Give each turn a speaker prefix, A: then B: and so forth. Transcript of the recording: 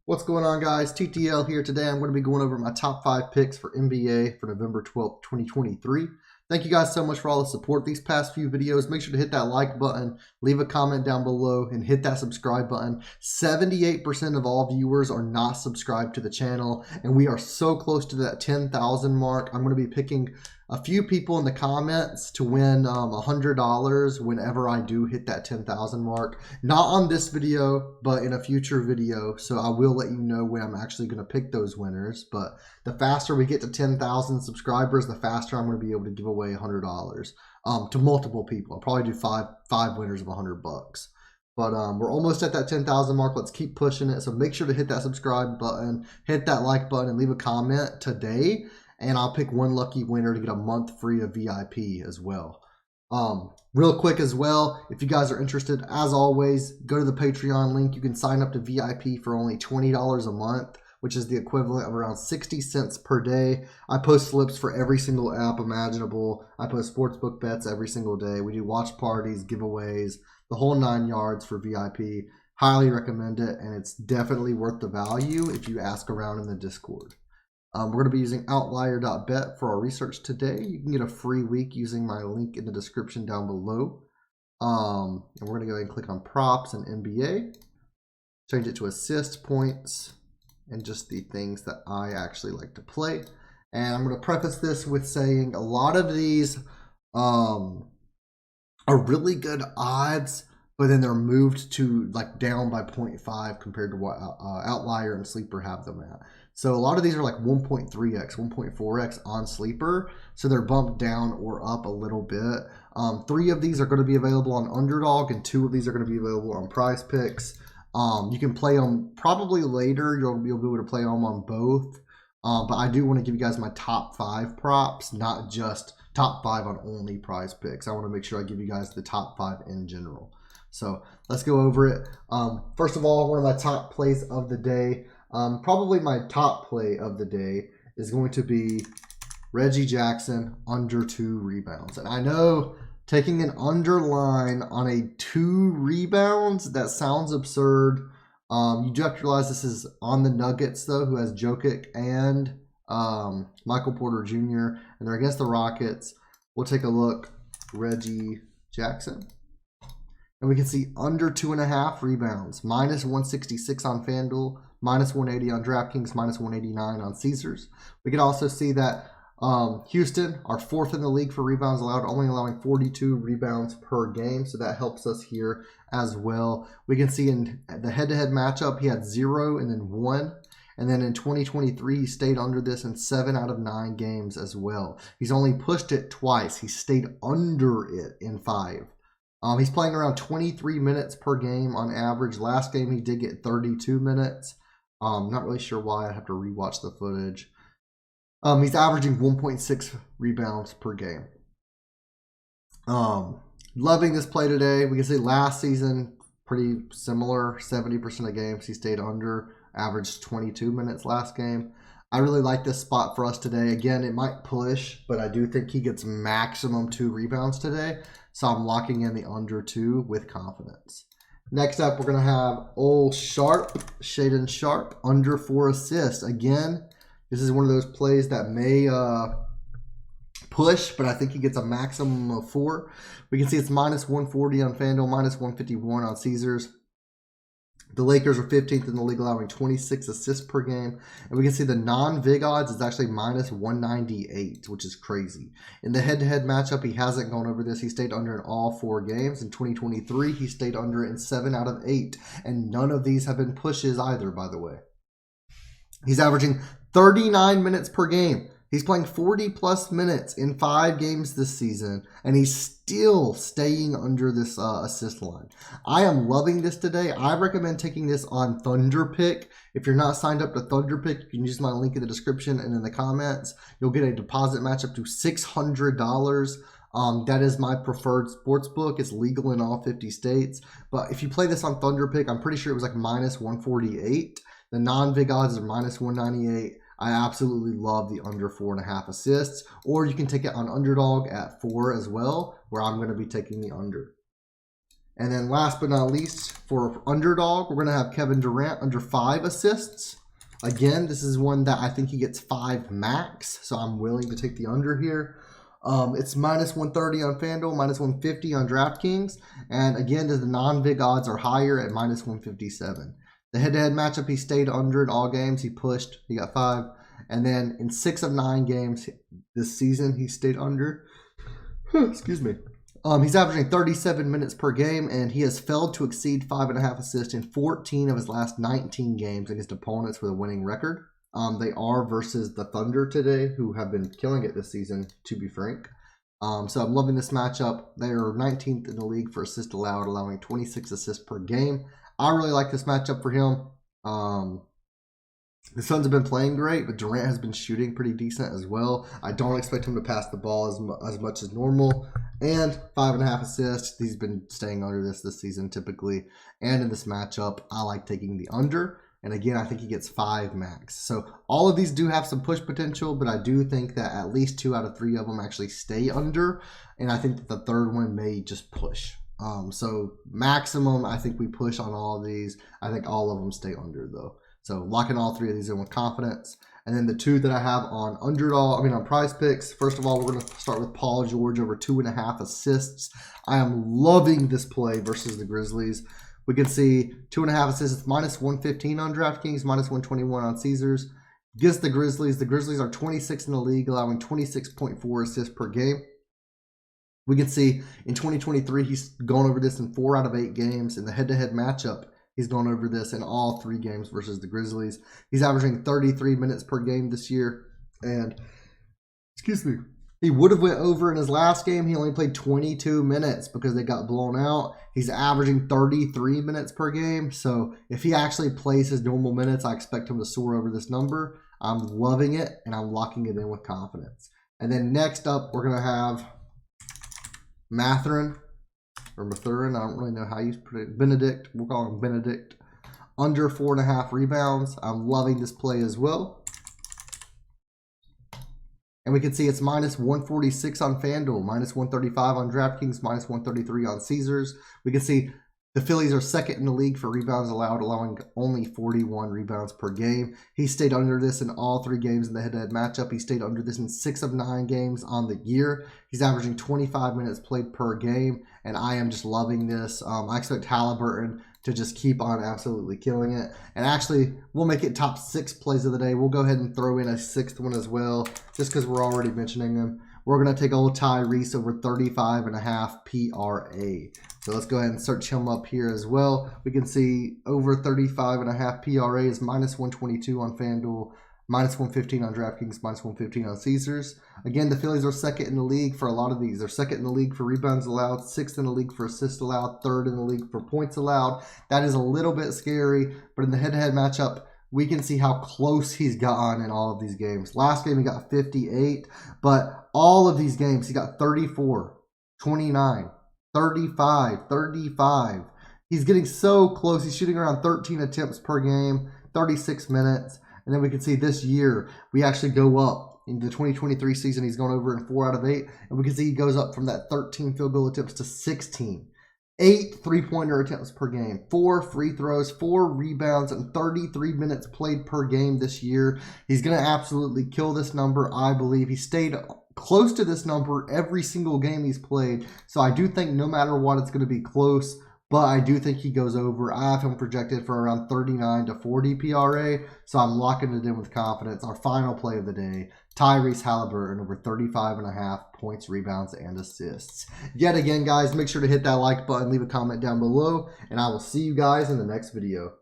A: What's going on, guys? TTL here. Today I'm going to be going over my top 5 picks for NBA for November 12th, 2023. Thank you guys so much for all the support these past few videos. Make sure to hit that like button, leave a comment down below, and hit that subscribe button. 78% of all viewers are not subscribed to the channel, and we are so close to that 10,000 mark. I'm going to be picking a few people in the comments to win $100 whenever I do hit that 10,000 mark. Not on this video, but in a future video. So I will let you know when I'm actually going to pick those winners. But the faster we get to 10,000 subscribers, the faster I'm going to be able to give away $100 to multiple people. I'll probably do five winners of $100. But we're almost at that 10,000 mark. Let's keep pushing it. So make sure to hit that subscribe button, hit that like button, and leave a comment today. And I'll pick one lucky winner to get a month free of VIP as well. Real quick as well, if you guys are interested, as always, go to the Patreon link. You can sign up to VIP for only $20 a month, which is the equivalent of around 60 cents per day. I post slips for every single app imaginable. I post sportsbook bets every single day. We do watch parties, giveaways, the whole 9 yards for VIP. Highly recommend it, and it's definitely worth the value if you ask around in the Discord. We're going to be using Outlier.bet for our research today. You can get a free week using my link in the description down below. And we're going to go ahead and click on props and NBA. Change it to assist, points, and just the things that I actually like to play. And I'm going to preface this with saying a lot of these are really good odds, but then they're moved to like down by 0.5 compared to what Outlier and Sleeper have them at. So a lot of these are like 1.3x, 1.4x on Sleeper. So they're bumped down or up a little bit. 3 of these are going to be available on UnderDog, and 2 of these are going to be available on Prizepicks. You can play them probably later. You'll be able to play them on both. But I do want to give you guys my top 5 props, not just top 5 on only Prizepicks. I want to make sure I give you guys the top 5 in general. So let's go over it. First of all, one of my top plays of the day. Probably my top play of the day is going to be Reggie Jackson under 2 rebounds. And I know taking an underline on a 2 rebounds, that sounds absurd. You do have to realize this is on the Nuggets, though, who has Jokic and Michael Porter Jr., and they're against the Rockets. We'll take a look. Reggie Jackson. And we can see under 2.5 rebounds. Minus 166 on FanDuel. Minus 180 on DraftKings, minus 189 on Caesars. We can also see that Houston are 4th in the league for rebounds allowed, only allowing 42 rebounds per game. So that helps us here as well. We can see in the head-to-head matchup, he had 0 and then 1. And then in 2023, he stayed under this in 7 out of 9 games as well. He's only pushed it twice. He stayed under it in 5. He's playing around 23 minutes per game on average. Last game, he did get 32 minutes. Not really sure why. I have to rewatch the footage. He's averaging 1.6 rebounds per game. Loving this play today. We can see last season, pretty similar. 70% of games he stayed under, averaged 22 minutes last game. I really like this spot for us today. Again, it might push, but I do think he gets maximum 2 rebounds today. So I'm locking in the under 2 with confidence. Next up, we're going to have old Sharpe, Shaedon Sharpe, under 4 assists. Again, this is one of those plays that may push, but I think he gets a maximum of 4. We can see it's minus 140 on FanDuel, minus 151 on Caesars. The Lakers are 15th in the league, allowing 26 assists per game. And we can see the non-VIG odds is actually minus 198, which is crazy. In the head-to-head matchup, he hasn't gone over this. He stayed under in all 4 games. In 2023, he stayed under in 7 out of 8. And none of these have been pushes either, by the way. He's averaging 39 minutes per game. He's playing 40-plus minutes in 5 games this season, and he's still staying under this assist line. I am loving this today. I recommend taking this on ThunderPick. If you're not signed up to ThunderPick, you can use my link in the description and in the comments. You'll get a deposit match up to $600. That is my preferred sports book. It's legal in all 50 states. But if you play this on ThunderPick, I'm pretty sure it was like minus 148. The non-VIG odds are minus 198. I absolutely love the under 4.5 assists, or you can take it on UnderDog at 4 as well, where I'm going to be taking the under. And then last but not least, for underdog, we're going to have Kevin Durant under 5 assists. Again, this is one that I think he gets 5 max, so I'm willing to take the under here. It's -130 on FanDuel, -150 on DraftKings. And again, the non-vig odds are higher at -157. The head-to-head matchup, he stayed under in all games. He pushed. He got 5. And then in 6 of 9 games this season, he stayed under. Excuse me. He's averaging 37 minutes per game, and he has failed to exceed 5.5 assists in 14 of his last 19 games against opponents with a winning record. They are versus the Thunder today, who have been killing it this season, to be frank. So I'm loving this matchup. They are 19th in the league for assists allowed, allowing 26 assists per game. I really like this matchup for him. The Suns have been playing great, but Durant has been shooting pretty decent as well. I don't expect him to pass the ball as much as normal. And 5.5 assists. He's been staying under this season typically. And in this matchup, I like taking the under. And again, I think he gets 5 max. So all of these do have some push potential, but I do think that at least 2 out of 3 of them actually stay under. And I think that the third one may just push. So maximum, I think we push on all of these. I think all of them stay under though. So locking all 3 of these in with confidence. And then the 2 that I have on on Prizepicks. First of all, we're going to start with Paul George over 2.5 assists. I am loving this play versus the Grizzlies. We can see 2.5 assists, -115 on DraftKings, -121 on Caesars. Against the Grizzlies are 26 in the league, allowing 26.4 assists per game. We can see in 2023, he's gone over this in 4 out of 8 games. In the head-to-head matchup, he's gone over this in all 3 games versus the Grizzlies. He's averaging 33 minutes per game this year. And, excuse me, he would have went over in his last game. He only played 22 minutes because they got blown out. He's averaging 33 minutes per game. So if he actually plays his normal minutes, I expect him to soar over this number. I'm loving it, and I'm locking it in with confidence. And then next up, we're going to have Mathurin. Or Mathurin, I don't really know how you put it. Benedict, we'll call him Benedict. Under 4.5 rebounds. I'm loving this play as well. And we can see it's -146 on FanDuel, -135 on DraftKings, -133 on Caesars. We can see the Phillies are second in the league for rebounds allowed, allowing only 41 rebounds per game. He stayed under this in all 3 games in the head-to-head matchup. He stayed under this in 6 of 9 games on the year. He's averaging 25 minutes played per game, and I am just loving this. I expect Haliburton to just keep on absolutely killing it. And actually, we'll make it top 6 plays of the day. We'll go ahead and throw in a 6th one as well, just because we're already mentioning them. We're going to take old Tyrese over 35.5 PRA. So let's go ahead and search him up here as well. We can see over 35.5 PRA is -122 on FanDuel, -115 on DraftKings, -115 on Caesars. Again, the Phillies are second in the league for a lot of these. They're second in the league for rebounds allowed, 6th in the league for assists allowed, 3rd in the league for points allowed. That is a little bit scary, but in the head-to-head matchup, we can see how close he's gotten in all of these games. Last game, he got 58, but all of these games, he got 34, 29, 35, 35. He's getting so close. He's shooting around 13 attempts per game, 36 minutes. And then we can see this year, we actually go up. In the 2023 season, he's gone over in 4 out of 8. And we can see he goes up from that 13 field goal attempts to 16. 8 three-pointer attempts per game, 4 free throws, 4 rebounds, and 33 minutes played per game this year. He's going to absolutely kill this number, I believe. He stayed close to this number every single game he's played. So I do think no matter what, it's going to be close. But I do think he goes over. I have him projected for around 39 to 40 PRA. So I'm locking it in with confidence. Our final play of the day, Tyrese Haliburton over 35.5 points, rebounds, and assists. Yet again, guys, make sure to hit that like button, leave a comment down below, and I will see you guys in the next video.